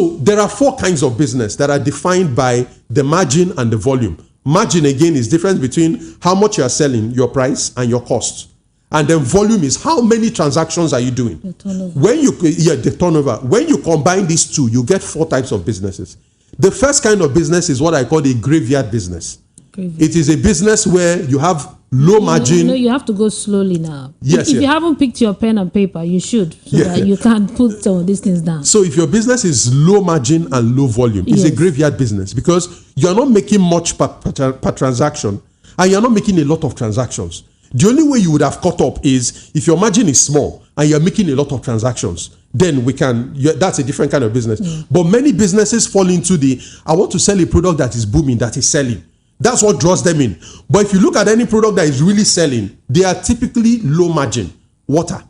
So there are 4 kinds of business that are defined by the margin and the volume. Margin, again, is difference between how much you are selling, your price, and your cost. And then volume is how many transactions are you doing? The turnover. The turnover. When you combine these 2, you get 4 types of businesses. The first kind of business is what I call a graveyard business. It is a business where you have low margin. You have to go slowly now. Yes. If you haven't picked your pen and paper, you should, so that you can put some of these things down. So if your business is low margin and low volume, it's a graveyard business because you're not making much per transaction and you're not making a lot of transactions. The only way you would have caught up is if your margin is small and you're making a lot of transactions. Then that's a different kind of business. But many businesses fall into I want to sell a product that is booming, that is selling. That's what draws them in. But if you look at any product that is really selling, they are typically low margin. Water,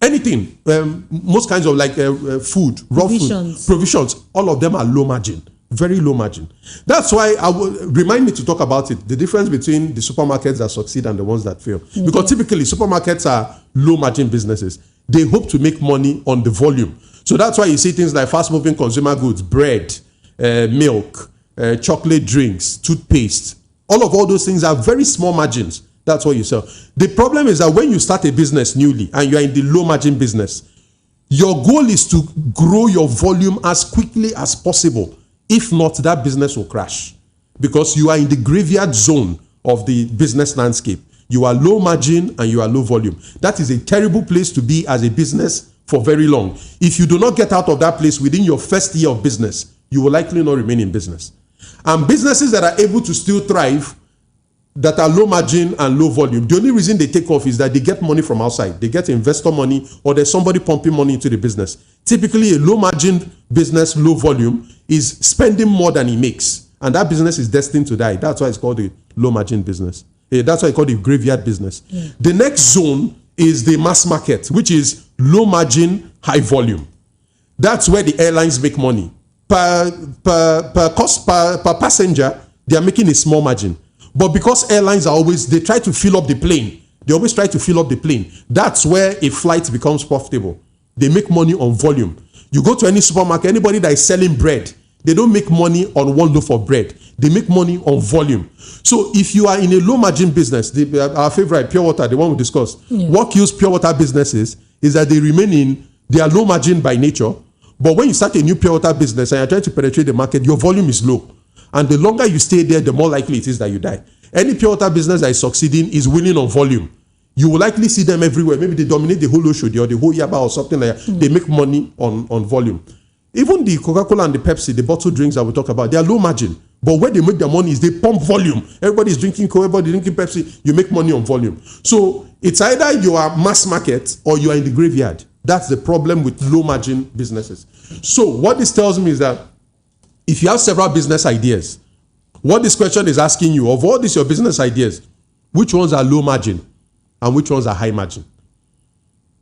anything, most kinds of food, raw food, provisions, all of them are low margin, very low margin. That's why remind me to talk about it, the difference between the supermarkets that succeed and the ones that fail. Because typically supermarkets are low margin businesses. They hope to make money on the volume. So that's why you see things like fast moving consumer goods, bread, milk, chocolate drinks, toothpaste. All those things are very small margins. That's what you sell. The problem is that when you start a business newly and you are in the low margin business, your goal is to grow your volume as quickly as possible. If not, that business will crash because you are in the graveyard zone of the business landscape. You are low margin and you are low volume. That is a terrible place to be as a business for very long. If you do not get out of that place within your first year of business, you will likely not remain in business. And businesses that are able to still thrive, that are low margin and low volume, the only reason they take off is that they get money from outside. They get investor money or there's somebody pumping money into the business. Typically, a low margin business, low volume, is spending more than he makes. And that business is destined to die. That's why it's called a low margin business. That's why it's called a graveyard business. The next zone is the mass market, which is low margin, high volume. That's where the airlines make money. Per passenger, they are making a small margin. But because airlines they try to fill up the plane. They always try to fill up the plane. That's where a flight becomes profitable. They make money on volume. You go to any supermarket, anybody that is selling bread, they don't make money on one loaf of bread. They make money on volume. So if you are in a low margin business, our favorite, pure water, the one we discussed, what kills pure water businesses is that they are low margin by nature. But when you start a new pure water business and you're trying to penetrate the market, your volume is low. And the longer you stay there, the more likely it is that you die. Any pure water business that is succeeding is winning on volume. You will likely see them everywhere. Maybe they dominate the whole Oshodi or the whole Yaba or something like that. They make money on volume. Even the Coca-Cola and the Pepsi, the bottled drinks that we talk about, they are low margin. But where they make their money is they pump volume. Everybody is drinking Coke, everybody drinking Pepsi. You make money on volume. So it's either you are mass market or you are in the graveyard. That's the problem with low margin businesses. So what this tells me is that if you have several business ideas, what this question is asking you, of all these your business ideas, which ones are low margin and which ones are high margin?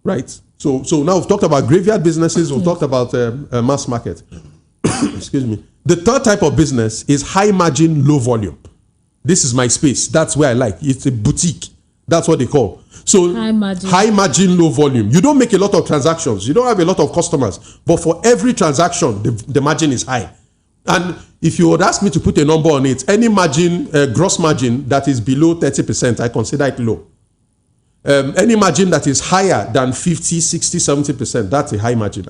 Right? So now we've talked about graveyard businesses, we've talked about mass market. Excuse me. The third type of business is high margin, low volume. This is my space. That's where I like. It's a boutique. That's what they call. So high margin, low volume. You don't make a lot of transactions. You don't have a lot of customers. But for every transaction, the margin is high. And if you would ask me to put a number on it, any margin, gross margin that is below 30%, I consider it low. Any margin that is higher than 50, 60, 70%, that's a high margin.